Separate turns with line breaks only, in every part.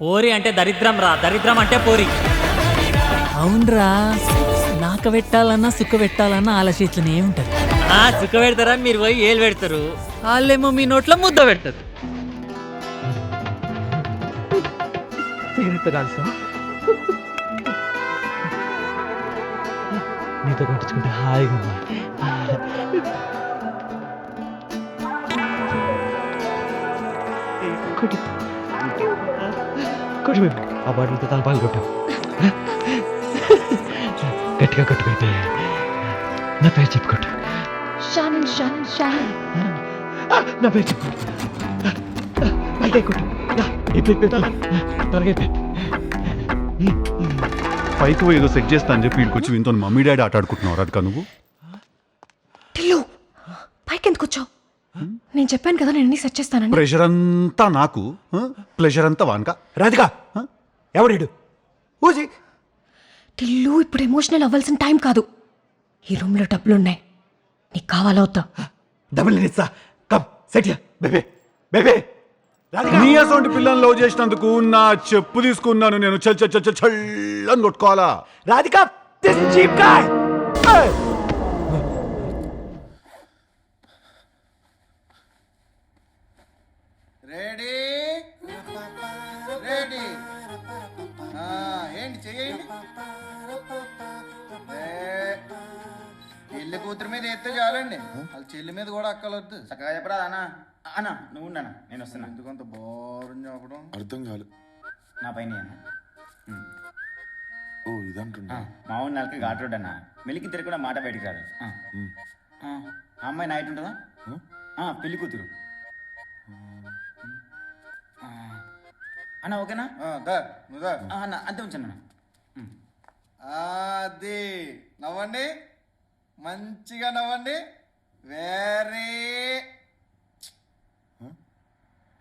పోరి అంటే దరిద్రం రా, దరిద్రం అంటే పోరి.
అవునరా, నాక పెట్టాలన్నా సుఖ పెట్టాలన్నా ఆలోచించనే ఉంటది.
సుఖ పెడతారని మీరు పోయి ఏలు పెడతారు, వాళ్ళేమో మీ నోట్లో ముద్ద పెడతారు.
నీతో కొట్టించుకుంటే హాయిగా ఉంది. కొట్టు ఆ బాటిల్తో తలపాలు కొట్టాం. గట్టిగా కొట్టుకుంటే నా పేరు చెప్పుకోట్టు. నా పేరు చెప్పు. అయితే కొట్టు. త్వరగా
పైకి పోయి ఏదో సెట్ చేస్తా అని చెప్పి వీడికొచ్చి వీళ్ళతో మమ్మీ డాడీ ఆట ఆడుకుంటున్నావు రాధిక నువ్వు.
టిల్లు పైకి ఎందుకు వచ్చావు? నేను చెప్పాను కదా నేను అన్ని సెట్ చేస్తానని.
ప్రెషర్ అంతా నాకు, ప్లెజర్ అంతా వానక. రాధిక ఎవడు ఊజీ.
టిల్లు ఇప్పుడు ఎమోషనల్ అవ్వాల్సిన టైం కాదు. ఈ రూమ్ లో డబ్బులున్నాయి, నీకు కావాలా వద్దా?
డబుల్ నిస్సా కమ్ సెట్ బేబే బేబే. నీ అసొంటి పిల్లల్ని లవ్ చేసినందుకు నా చెప్పు తీసుకున్నాను నేను. చల్లని కొట్టుకోవాలా
రాధిక?
Ready ready. ఏంటి చెయ్యండి. చెల్లి కూతురు మీద ఎత్తే చాలండి, వాళ్ళ చెల్లి మీద కూడా అక్కలొద్దు. చక్కగా చెప్పరా అన్నా. అన్నా నువ్వు ఉండనా, నేను వస్తున్నా. ఎందుకంత బోరం చెప్పడం
అర్థం కాదు.
నా పైన
ఓ ఇదంటుండ
మా ఊరి నెలకి ఘాట్ రోడ్ అన్న, మెలికి తిరిగి కూడా మాట బయటికి రాదు. ఆ అమ్మాయి నైట్ ఉంటుందా? పెళ్లి కూతురు అన్న. ఓకేనా? అన్న అంతే ఉంచండి. అది నవ్వండి, మంచిగా నవ్వండి. వేరే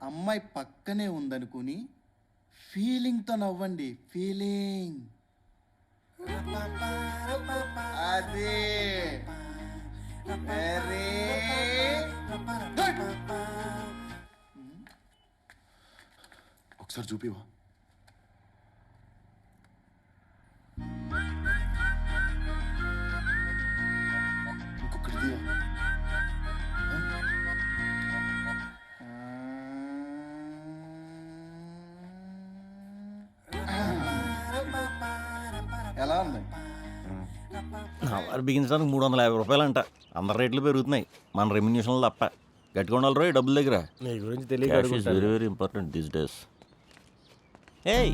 అమ్మాయి పక్కనే ఉందనుకుని ఫీలింగ్తో నవ్వండి. ఫీలింగ్ అది వెరీ
ఒకసారి చూపివా? ఇంకొకటి దివా?
ఎలా ఉంది?
నా వారు బిగించడానికి 350 రూపాయలు అంట. అందరి రేట్లు పెరుగుతున్నాయి, మన రెమ్యునేషన్లు తప్ప. గట్టిగా ఉండాలి రోయ్ డబ్బుల దగ్గర.
నీ గురించి తెలియదు.
Very very important these days. ఏయ్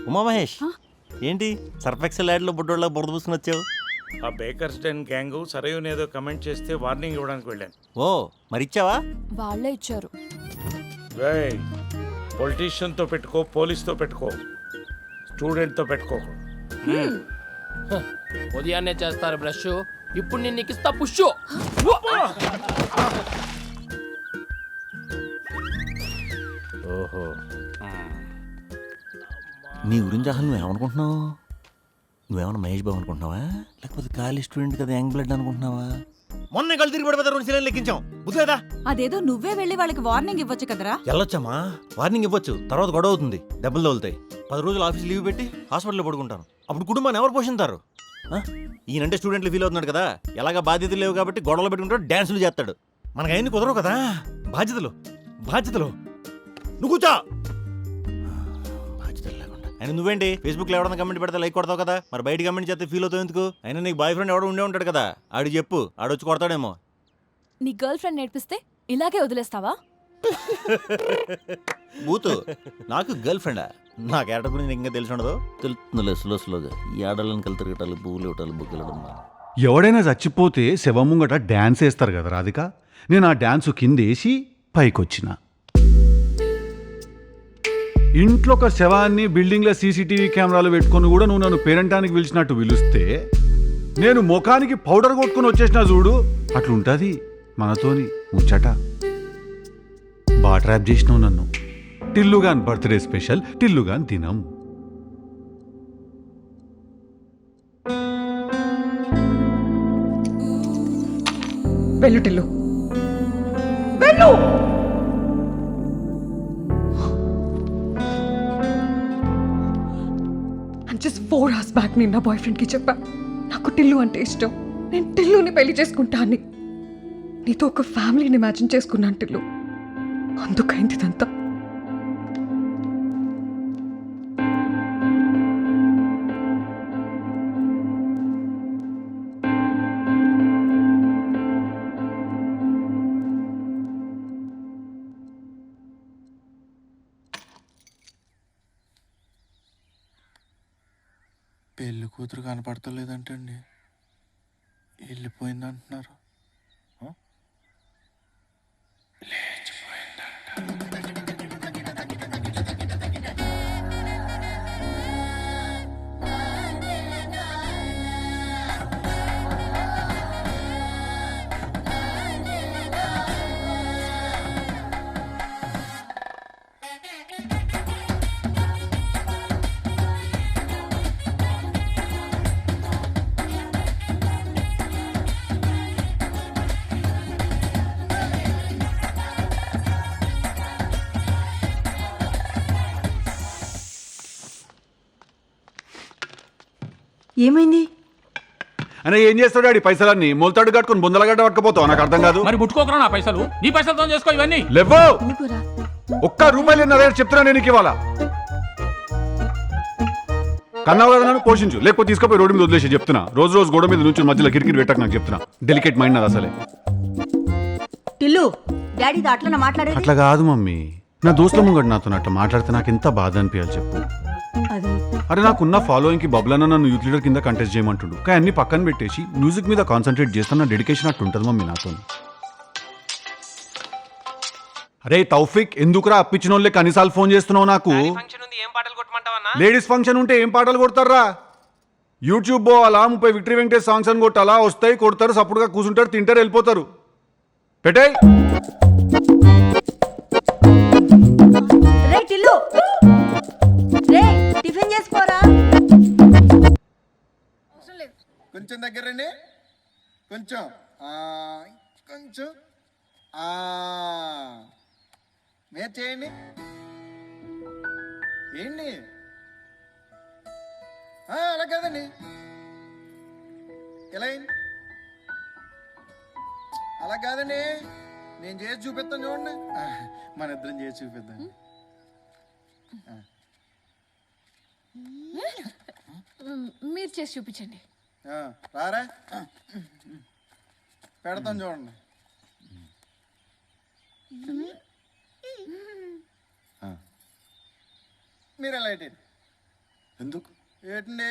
ఉమా మహేష్, ఏంటి సర్ఫెక్సెల్ యాడ్లో బుడ్డోళ్ళ బురద పూసుకుని వచ్చావు?
ఆ బేకర్స్ డెన్ గ్యాంగ్ సరైన ఏదో కమెంట్ చేస్తే వార్నింగ్ ఇవ్వడానికి వెళ్ళాను.
ఓ మరి ఇచ్చావా?
వాళ్ళే ఇచ్చారు.
పొలిటీషియన్తో పెట్టుకో, పోలీస్తో పెట్టుకో, స్టూడెంట్తో పెట్టుకో.
ఉదయాన్నే చేస్తారు బ్రష్, ఇప్పుడు నేను నీకు ఇస్తా పుష్.
ఓహో, నీ గురించి అసలు నువ్వేమనుకుంటున్నావు? నువ్వేమన్నా మహేష్ బాబు అనుకుంటున్నావా, లేకపోతే కాలేజ్ స్టూడెంట్ కదా యంగ్ బ్లడ్ అనుకుంటున్నావా? మొన్న కళ్ళు తిరిగి పడిపోతే 2 సిలిండర్లు లెక్కించాం, బుద్ధేదా?
అదేదో నువ్వే వెళ్ళి వాళ్ళకి వార్నింగ్ ఇవ్వచ్చు కదరా.
వెళ్ళొచ్చమ్మా, వార్నింగ్ ఇవ్వచ్చు, తర్వాత గొడవ అవుతుంది, దెబ్బలు తగులుతాయి. 10 రోజులు ఆఫీస్ లీవ్ పెట్టి హాస్పిటల్లో పడుకుంటాను. అప్పుడు కుటుంబాన్ని ఎవరు పోషింటారు? ఈయనంటే స్టూడెంట్లు ఫీల్ అవుతున్నాడు కదా, ఎలాగా బాధ్యతలు లేవు కాబట్టి గొడవలు పెట్టుకుంటాడు, డ్యాన్సులు చేస్తాడు. మనకు అయింది కుదరవు కదా. బాధ్యతలు బాధ్యతలు నువ్వు కూర్చో. బాధ్యతలు లేకుండా అయినా నువ్వేంటి ఫేస్బుక్లో ఎవడన్నా కమెంట్ పెడితే లైక్ కొడతావు కదా, మరి బయట కమెంట్ చేస్తే ఫీల్ అవుతావు ఎందుకు? అయినా నీకు బాయ్ ఫ్రెండ్ ఎవడో ఉండే ఉంటాడు కదా, ఆడికి చెప్పు, ఆడొచ్చి కొడతాడేమో.
నీ గర్ల్ ఫ్రెండ్ నేర్పిస్తే ఇలాగే వదిలేస్తావా?
బూతు నాకు గర్ల్ ఫ్రెండా? నా క్యారెక్టర్ గురించి ఇంకా తెలిసి ఉండదు. తెలుస్తుందిలే స్లోగా. ఈ ఆడలను కలిసి తిరగటాలు, పువ్వులు ఇవ్వటాలు, బుగ్గలడం.
ఎవడైనా చచ్చిపోతే శవం ముంగట డ్యాన్స్ వేస్తారు కదా రాధిక, నేను ఆ డ్యాన్స్ కిందేసి పైకొచ్చిన. ఇంట్లో ఒక శవాన్ని బిల్డింగ్లో సీసీటీవీ కెమెరాలు పెట్టుకొని కూడా నువ్వు నన్ను పేరంటానికి పిలిచినట్టు పిలిస్తే నేను ముఖానికి పౌడర్ కొట్టుకుని వచ్చేసిన చూడు, అట్లుంటుంది మనతోని ముచ్చట. బాగా ట్రాప్ చేసినావు నన్ను. టిల్లుగాన్ బర్త్డే స్పెషల్, టిల్లుగాన్ దినం.
వెళ్ళు టిల్లు, వెళ్ళు. జస్ట్ 4 hours బ్యాక్ నేను నా బాయ్ ఫ్రెండ్కి చెప్పా నాకు టిల్లు అంటే ఇష్టం, నేను టిల్లుని పెళ్లి చేసుకుంటా అని. నీతో ఒక ఫ్యామిలీని ఇమాజిన్ చేసుకున్నాను టిల్లు, అందుకైంది ఇదంతా.
పెళ్లి కూతురు కనపడతలేదంటండి, వెళ్ళిపోయింది అంటున్నారు.
ఏమైంది?
అని ఏం చేస్తాడు ఆడి పైసలన్నీ మొలతాడు కట్టుకుని బొందలగడ్డ పట్టుకుపోతావు, నాకు అర్థం కాదు.
మరి ముట్టుకోకరా నా పైసలు, నీ పైసలతో చేసుకో ఇవన్నీ.
లేవో
ఊరుకోరా.
ఒక్క రూపాయలు నా దగ్గర చెప్తున్నా నేను ఇవాళ. కన్నావు కదా నన్ను పోషించు, లేకపోతే తీసుకుపోయి రోడ్డు మీద వదిలేసి చెప్తున్నా. రోజు రోజు గోడ మీద నుంచి మధ్యలో కిరికిరి పెట్టకు నాకు చెప్తున్నా. డెలికేట్ మైండ్ నాది అసలే.
టిల్లు, డాడీతో అట్లా మాట్లాడేది?
అట్లా కాదు మమ్మీ, నా దోస్తుల ముంగడు నాతో అట్లా మాట్లాడితే నాకు ఎంత బాధ అనిపించాలి చెప్పు.
అది
అరే నాకున్న ఫాలోయింగ్ కి బబ్లన్న నన్ను యూత్ లీడర్ కింద కంటెస్ట్ చేయమంటుండు, కానీ అన్ని పక్కన పెట్టేసి మ్యూజిక్ మీద కాన్సన్ట్రేట్ చేస్తున్న డెడికేషన్ అట్టు ఉంటుంది మమ్మీ నాతో. అరే తౌఫిక్, ఎందుకురా అప్పించిన వాళ్ళే కనీసాలు ఫోన్ చేస్తున్నావు నాకు? లేడీస్ ఫంక్షన్ ఉంటే ఏం పాటలు కొడతారా? యూట్యూబ్ పోవాలా, 30 విక్టరీ వెంకటేష్ సాంగ్స్ అని కొట్టాలా, వస్తాయి కొడతారు, సపోర్ట్గా కూర్చుంటారు, తింటారు, వెళ్ళిపోతారు. పెట్టాయి
రే టిల్లు, రే టిఫిన్ చేసుకోరా.
కొంచెం దగ్గర రండి, కొంచెం కొంచెం మీరు చేయండి. ఏంటి అలా కాదండి, ఎలా అయింది? అలా కాదండి, నేను చేసి చూపిస్తాను చూడండి. మన ఇద్దరం చేసి చూపిద్దాం.
మీరు చేసి చూపించండి.
రారా, పెడతాం చూడండి. మీరు ఎలా ఏంటి?
ఎందుకు?
ఏంటండి,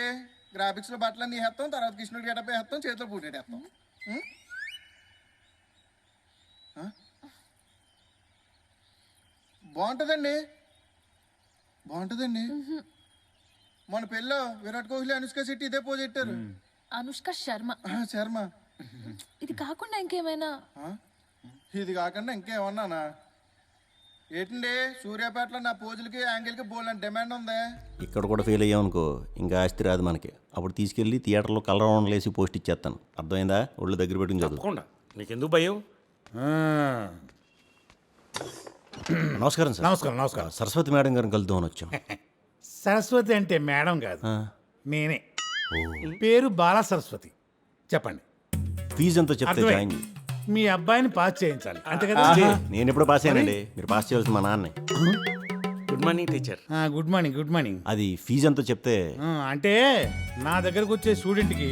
గ్రాఫిక్స్లో బట్టలన్నీ వేస్తాం, తర్వాత కృష్ణుడికి ఎడపై వేస్తాం, చేతిలో పూటేస్తాం. బాగుంటుందండి, బాగుంటుందండి. మన పెళ్ళిలో విరాట్ కోహ్లీ, అనుష్క శెట్టి ఇదే పోజ్ పెట్టారు.
అనుష్క శర్మ.
శర్మ.
ఇది కాకుండా ఇంకేమైనా?
ఇది కాకుండా ఇంకేమన్నానా? ఏంటండి, సూర్యాపేటలో నా పోజులకి యాంగిల్కి బోల్డ్ డిమాండ్ ఉంది.
ఇక్కడ కూడా ఫెయిల్ అయ్యామనుకో ఇంకా ఆస్తి రాదు మనకి. అప్పుడు తీసుకెళ్ళి థియేటర్లో కలర్ రౌండ్లు వేసి పోస్ట్ ఇచ్చేస్తాను, అర్థమైందా? ఒళ్ళు దగ్గర పెట్టుకుని చదువు.
తప్పకుండా, నీకెందుకు భయం?
నమస్కారం సార్.
నమస్కారం. నమస్కారం.
సరస్వతి మేడం గారిని కలుద్దామని వచ్చాం.
సరస్వతి అంటే మేడం కాదు, నేనే. పేరు బాల సరస్వతి. చెప్పండి,
ఫీజు ఎంతో చెప్తే జాయిన్.
మీ అబ్బాయిని పాస్ చేయించాలి అంతే కదా?
నేను ఎప్పుడు పాస్ అయ్యానండి, మీరు పాస్ చేయాల్సిన మా నాన్నే.
Good morning teacher.
Good morning. Good morning.
అది ఫీజు ఎంతో చెప్తే.
అంటే నా దగ్గరకు వచ్చే స్టూడెంట్కి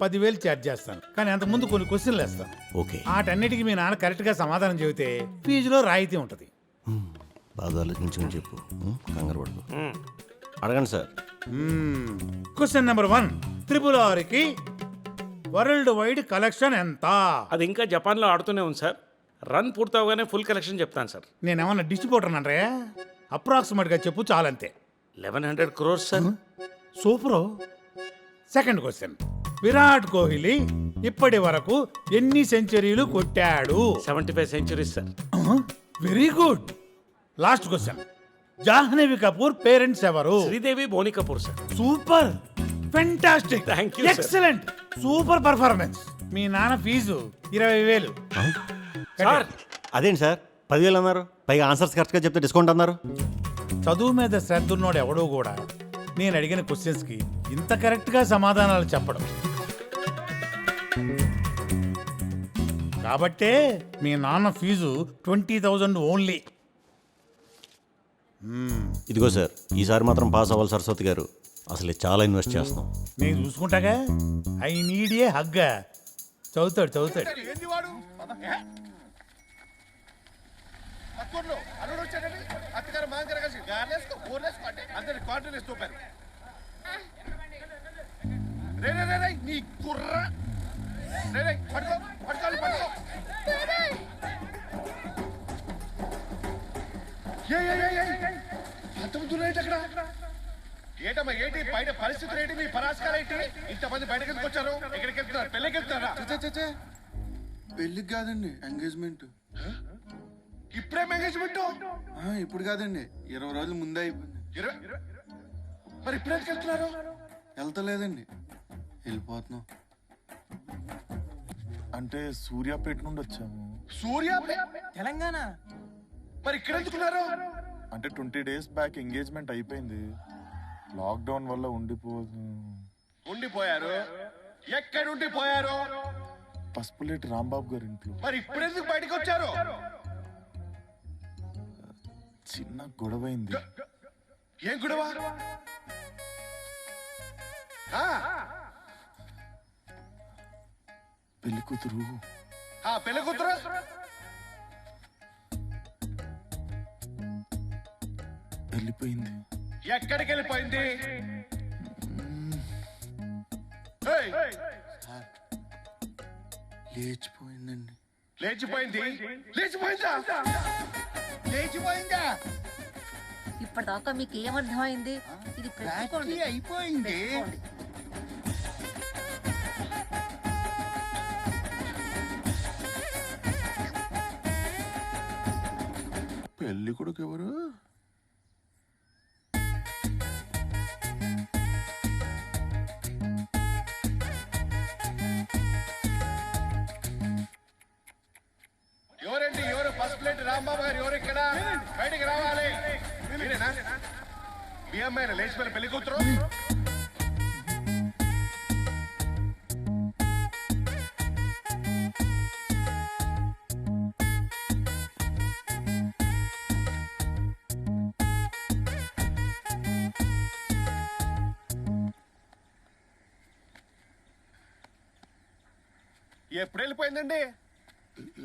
10,000 ఛార్జ్ చేస్తాను, కానీ అంతకుముందు కొన్ని క్వశ్చన్లు వేస్తాను.
ఓకే.
వాటన్నిటికీ మీ నాన్న కరెక్ట్గా సమాధానం చెబితే ఫీజులో రాయితీ ఉంటుంది.
బాగా ఆలోచించుకొని చెప్పు, కంగారు పడుకో. అడగండి సార్.
క్వశ్చన్ నెంబర్ 1, RRRకి వరల్డ్ వైడ్ కలెక్షన్ ఎంత?
అది ఇంకా జపాన్లో ఆడుతూనే ఉంది సార్. రన్ పూర్తవగానే ఫుల్ కలెక్షన్ చెప్తాను సార్.
నేనేమన్నా డిస్ట్రిబ్యూటర్ అంటే అప్రాక్సిమేట్గా చెప్పు, చాలంతే.
1100 crores sir.
Super. Second question, Virat Kohli ఇప్పటి వరకు ఎన్ని సెంచరీలు కొట్టాడు?
75 centuries sir.
Very good. Last question, Janhvi Kapoor parents ఎవరు?
Sridevi, Boney Kapoor sir.
Super, fantastic,
Thank you, sir.
Excellent, super performance. మీ నాన్న ఫీజు 20,000.
సార్
అదేంటి సార్ 10,000 అన్నారు, పైగా ఆన్సర్స్ కరెక్ట్గా చెప్తే డిస్కౌంట్ అన్నారు.
చదువు మీద శ్రద్ధ ఉన్నోడు ఎవడో కూడా నేను అడిగిన క్వశ్చన్స్కి ఇంత కరెక్ట్గా సమాధానాలు చెప్పడం. కాబట్టే మీ నాన్న ఫీజు 20,000 ఓన్లీ.
ఇదిగో సార్, ఈసారి మాత్రం పాస్ అవ్వాలి సరస్వతి గారు. అసలు చాలా ఇన్వెస్ట్ చేస్తాం.
నేను చూసుకుంటాగా. I need a హగ్గా. చదువుతాడు.
ఏంది వాడు అక్కర్లో అల్లుడు వచ్చాడని అత్తగారు మాంకర కలిసి గార్లేసుకో కూరలేసుకో అంటే అందరి క్వార్టర్ వేసి చూపారు. రే నీ కుర్ర రే పట్టుకోవాలి అక్కడ ఏటమ్మా ఏంటి బయట పరిస్థితులు ఏంటి మీ పరాస్కాలు ఏంటి ఇంతమంది బయటకు ఎందుకు వచ్చారు? ఎక్కడికి వెళ్తున్నారు? పెళ్ళికి వెళ్తున్నారా?
పెళ్ళికి కాదండి, ఎంగేజ్మెంట్.
ఇప్పుడేం ఎంగేజ్మెంట్?
ఇప్పుడు కాదండి, 20 రోజుల ముందే అయిపోయింది.
మరి ఇప్పుడు ఎందుకు వెళ్తున్నారు?
వెళ్తలేదండి, వెళ్ళిపోతున్నాం. అంటే సూర్యాపేట నుండి వచ్చాము.
తెలంగాణ? మరి ఇక్కడ ఎందుకున్నారు?
అంటే 20 days బ్యాక్ ఎంగేజ్మెంట్ అయిపోయింది. లాక్డౌన్ వల్ల
ఉండిపోయారు. ఎక్కడ ఉండిపోయారు?
పసుపులేటి రాంబాబు గారి ఇంట్లో.
మరి ఇప్పుడు ఎందుకు బయటకు వచ్చారు?
చిన్న గొడవైంది.
ఏం గొడవ?
పెళ్లి కూతురు
పెళ్లి కూతురు
వెళ్ళిపోయింది.
ఎక్కడికి వెళ్ళిపోయింది?
లేచిపోయిందండి.
లేచిపోయిందా?
ఇప్పటిదాకా మీకు ఏమర్థమైంది? ఇది పెట్టుకోండి.
అయిపోయింది.
పెళ్లి కొడుకు ఎవరు?
ఎవరండి? ఎవరు? ఫస్ట్ ప్లేట్ రాంబాబు గారు ఎవరు? ఇక్కడ బయటికి రావాలి. మీరేనా? మీ అమ్మాయినా లేచిపోయిన పెళ్లి కూతురు? ఎప్పుడు వెళ్ళిపోయిందండి?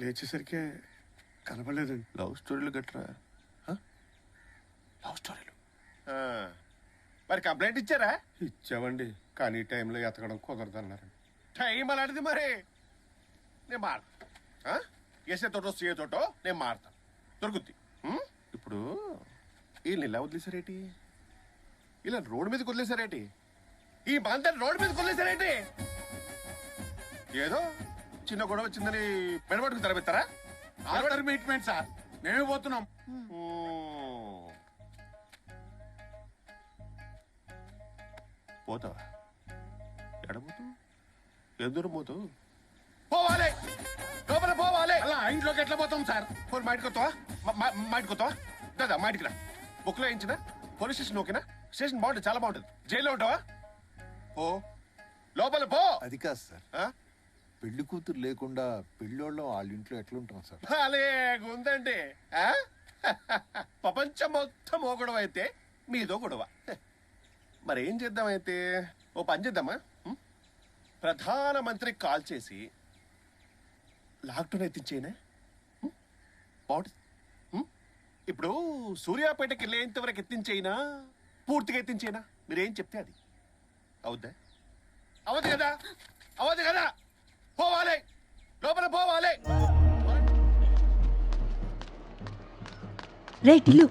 లేచేసరికి కనపడలేదండి. లవ్ స్టోరీలు గట్రా. లవ్ స్టోరీలు
మరి కంప్లైంట్ ఇచ్చారా?
ఇచ్చామండి, కానీ ఈ టైంలో ఎతకడం కుదరదన్నారు.
టైం అలాంటిది. మరి నేను మారుతా. ఎస్ఏ తోటో సిఏ తోటో నేను మారుతా, దొరుకుద్ది. ఇప్పుడు వీళ్ళని ఇలా వదిలేసారేటి? ఇలా రోడ్డు మీదకి వదిలేసారేటి? ఈ బాంధని రోడ్డు మీదకి వదిలేసారేటి? ఏదో చిన్న గొడవ వచ్చిందని పెడబట్టుకు తరబెత్తారా?
మీట్మెంట్ సార్, మేమే పోతున్నాం.
పోతావా? ఎడబోతావు? ఎంత దూరం పోతావు? పోవాలి, లోపల పోవాలి.
అలా ఇంట్లోకి ఎట్లా పోతాం సార్?
పోనీ మా ఇంటికి వస్తావా? మా ఇంటికి వస్తావా? దాదా మా ఇంటికి రా. బుక్లో వేయించిన పోలీస్ స్టేషన్ ఓకేనా? స్టేషన్ బాగుంటుంది, చాలా బాగుంటుంది. జైల్లో ఉంటావా? ఓ లోపల పో.
అది కాదు సార్, పెళ్లి కూతురు లేకుండా పెళ్ళోళ్ళం వాళ్ళ ఇంట్లో ఎట్లుంటాం సార్?
ఉందండి. ప్రపంచం మొత్తం ఓ గొడవ అయితే మీదో గొడవ. మరి ఏం చేద్దామైతే? ఓ పని చేద్దామా? ప్రధానమంత్రికి కాల్ చేసి లాక్డౌన్ ఎత్తించేనా? ఇప్పుడు సూర్యాపేటకి వెళ్ళేంత వరకు ఎత్తించేయినా, పూర్తిగా ఎత్తించేనా? మీరేం చెప్తే అది అవుద్దా? అవదు కదా, అవదు కదా. పోవాలి, లోపల పోవాలి.
రే టిల్లు,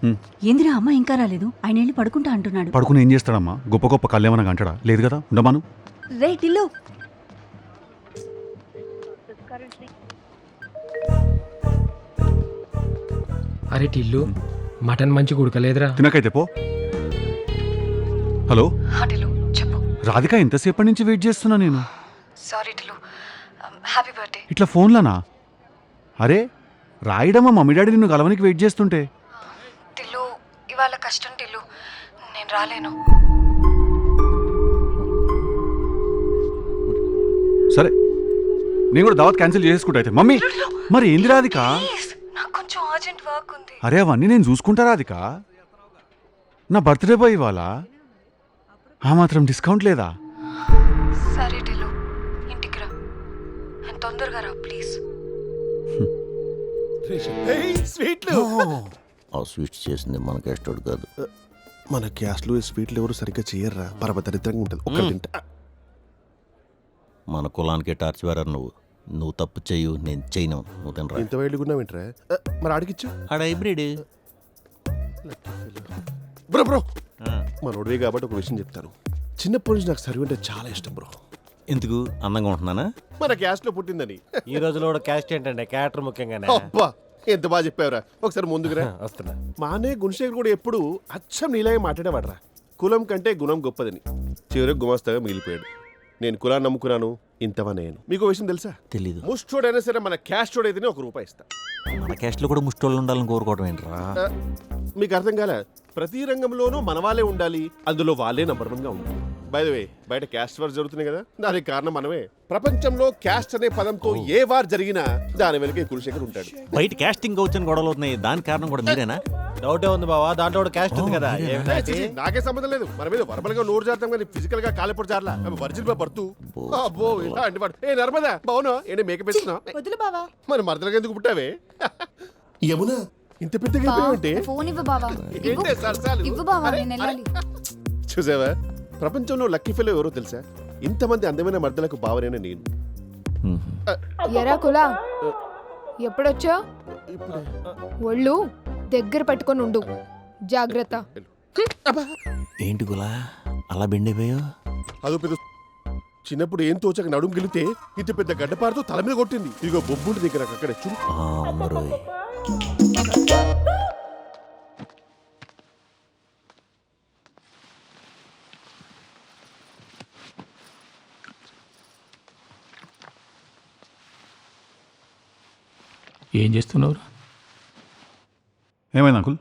ఏందిరా అమ్మ ఇంకా రాలేదు? ఆయన వెళ్ళి పడుకుంటా అంటున్నాడు.
పడుకుని ఏం చేస్తాడమ్మా? గొప్ప గొప్ప కళ్ళేమన్నా అంటాడా? లేదు కదా, ఉండమాను.
రే టిల్లు,
అరే టిల్లు, మటన్ మంచిగా ఉడకలేదురా.
తినకైతే పో. హలో
టిల్లు చెప్పు.
రాధిక, ఎంతసేపటి నుంచి వెయిట్ చేస్తున్నా నేను.
Sorry Tillu, happy birthday.
ఇట్లా ఫోన్లోనా? అరే రాయడమ్మా, మమ్మీ డాడీ నిన్ను కలవనికి వెయిట్ చేస్తుంటే.
టిల్లు ఇవాళ కష్టం టిల్లు, నేను రాలేను.
నేను కూడా దావత్ క్యాన్సిల్ చేసుకుంటా అయితే. మమ్మీ మరి ఏంది రాధిక?
నాకు కొంచెం అర్జెంట్ వర్క్ ఉంది.
అరే అవన్నీ నేను చూసుకుంటా రాధిక. నా బర్త్డే బాయ్ ఇవాళ, ఆ మాత్రం డిస్కౌంట్ లేదా?
సరే టిల్లు, ఇంటికి రా, అండ్ తొందరగా రా ప్లీజ్.
స్వీట్లు
ఆ స్వీట్స్ చేసింది మన క్యాస్టోడ్ కాదు.
మన క్యాస్ట్లో స్వీట్లు ఎవరు సరిగ్గా చేయర్రా, పరమదరిద్రంగా ఉంటుంది. ఒక్క తింటా.
మన కులానికే టార్చ్ వేరారు నువ్వు. నువ్వు తప్పు చెయ్యు, నేను చేయను. నువ్వు తినరా.
ఇంత వేడుకున్నావేంట్రా? మరి అడిగిచ్చు.
ఆడ హైబ్రిడ్.
బ్రో బ్రో మనోడివే కాబట్టి ఒక విషయం చెప్తాను. చిన్నప్పటి నుంచి నాకు సర్వ్ అంటే చాలా ఇష్టం బ్రో.
ఎందుకు? అందంగా ఉంటున్నానా?
మన క్యాస్ట్ లో పుట్టిందని.
ఈ రోజులో కూడా క్యాస్ట్ ఏంటంటే క్యారెక్టర్ ముఖ్యంగానే.
అబ్బా ఎంత బాగా చెప్పావురా. ఒకసారి ముందుకురా.
వస్తున్నా.
మానే గుణశేఖర్ కూడా ఎప్పుడు అచ్చం నీలాగే మాట్లాడేవాడరా. కులం కంటే గుణం గొప్పదని. చివరికి గుమాస్తాగా మిగిలిపోయాడు. నేను కులాన్ని నమ్ముకున్నాను, ఇంతవా నేను. మీకు విషయం తెలుసా?
తెలీదు.
ముష్టోడైనా సరే మన క్యాస్టోడ్ అయితేనే ₹1 ఇస్తా.
మన క్యాస్ట్లో కూడా ముష్టోళ్ళు ఉండాలని కోరుకోవడం ఏంట్రా?
మీకు అర్థం కాలే? ప్రతి రంగంలోనూ మన వాళ్ళే ఉండాలి, అందులో వాళ్ళే నంబర్ 1గా ఉండాలి. బై ద వే బయట క్యాస్ట్ వార్ జరుగుతున్నాయి కదా, దానికి కారణం మనమే. ప్రపంచంలో క్యాస్ట్ అనే పదంతో ఏ వార్ జరిగినా దాని వెనకే కులశేఖర్ ఉంటాడు.
బయట క్యాస్టింగ్ వచ్చని గొడవలు అవుతున్నాయి, దానికి కారణం కూడా మీరేనా?
డౌటే ఉంది బావా, దాంట్లో కూడా క్యాస్ట్ ఉంది కదా.
నాకే సంబంధం లేదు. మన మీద వర్బల్ గా నోరు జారుతాం కానీ ఫిజికల్ గా కాలేపడు జారలా. వర్జిన్ పడుతూ అబ్బో ఇలా అండి వాడు. ఏ నర్మదా బావునా ఏంటి మేకప్ వేస్తున్నా?
వదులు బావా.
మరి మరదలుగా ఎందుకు పుట్టావే? యమునా ఇంత పెద్దగా అయిపోయావంటే?
ఫోన్ ఇవ్వు బావా.
ఏంటే సరసాలు?
ఇవ్వు బావా, నేను వెళ్ళాలి.
చూసావా, ప్రపంచంలో లక్కీ ఫెలో ఎవరో తెలుసా? ఇంతమంది అందమైన మర్దలకు బావనేనా నేను.
ఎరా కులా, ఎప్పుడొచ్చా? ఒళ్ళు దగ్గర పెట్టుకొని ఉండు, జాగ్రత్త.
ఏంటి గులా అలా బెండిపోయా?
అదో పెద్ద చిన్నప్పుడు ఏం తోచక నడుము గెలితే ఇంత పెద్ద గడ్డపారుతో తల మీద కొట్టింది. ఇదిగో బొబ్బుంటి దగ్గర అక్కడే చూడు.
ఏం చేస్తున్నావు?
ఏమైంది అంకుల్?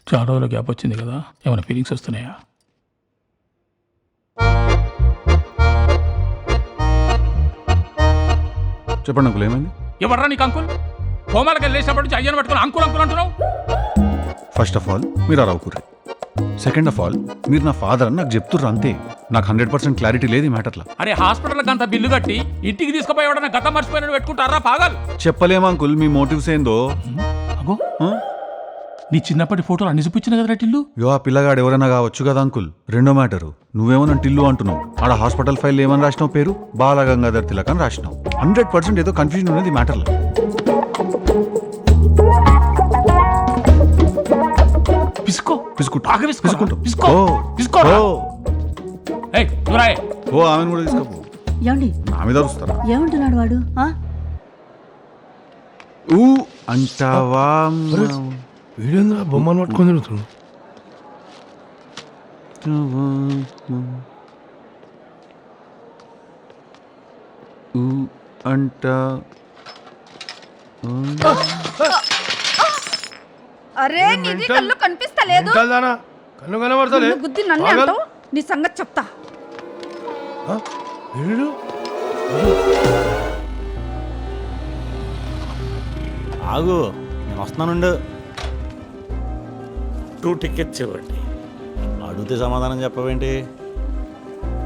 చాలా రోజుల గ్యాప్ వచ్చింది కదా, ఏమైనా ఫీలింగ్స్ వస్తున్నాయా?
చెప్పండి అంకుల్, ఏమైంది?
ఎవర్రా నీకు అంకుల్? హోమాలకు వెళ్ళేసినప్పటి నుంచి అయ్యను పట్టుకుని అంకుల్ అంకుల్ అంటున్నావు.
ఫస్ట్ ఆఫ్ ఆల్ మీరు అలా అవుకుర్రే. సెకండ్ ఆఫ్ ఆల్ మీరు నా ఫాదర్ అని నాకు చెప్తుర్రు అంతే. నాకు 100% క్లారిటీ లేదు ఈ మ్యాటర్లో.
అరే హాస్పిటల్కి అంత బిల్లు కట్టి ఇంటికి తీసుకుపోయేవాడన్నా గతం మర్చిపోయిన పెట్టుకుంటారా పాగాలు?
చెప్పలేము అంకుల్ మీ మోటివ్స్ ఏందో.
అగో నీ చిన్నప్పటి ఫోటోలు అన్ని చూపించిన కదా టిల్లు.
యో ఆ పిల్లగాడు ఎవరైనా కావచ్చు కదా అంకుల్. రెండో మ్యాటరు, నువ్వేమో నన్ను టిల్లు అంటున్నావు. ఆడ హాస్పిటల్ ఫైల్ ఏమని రాసినావు? పేరు బాలగంగాధర్ తిలక్ అని రాసినావు. 100% ఏదో కన్ఫ్యూజన్ ఉన్నది ఈ మ్యాటర్లో.
పిసుకో
పిసుకుంటా
పిసుకుంటా పిసుకో పిసుకో.
ఓ ఆమెను కూడా తీసుకోపో. నా మీద అరుస్తారా?
ఏమంటున్నాడు వాడు?
ఊ అంటావా?
వీడేంద్ర బొమ్మను పట్టుకొని తిరుగుతున్నాడు.
అంటా
అరే నీది కళ్ళు కనిపిస్తలేదు.
కన్ను కనబడతలే.
గుద్ది నన్ను అంటావు, నీ సంగతి చెప్తా.
ఆగు, నేను వస్తున్నానుండు.
2 tickets ఇవ్వండి.
అడిగితే సమాధానం చెప్పవేంటి?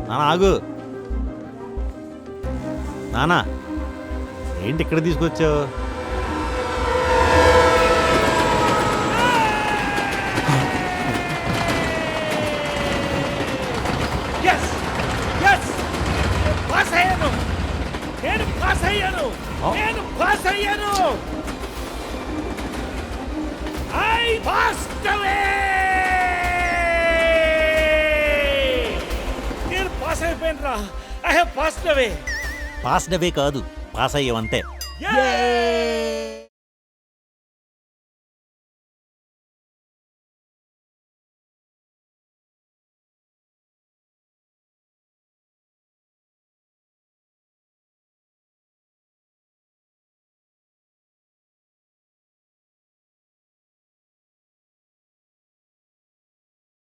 నానా ఆగు. నానా ఏంటి ఇక్కడ తీసుకొచ్చావు? పాస్ అవే కాదు, పాస్ అయ్యావంతే.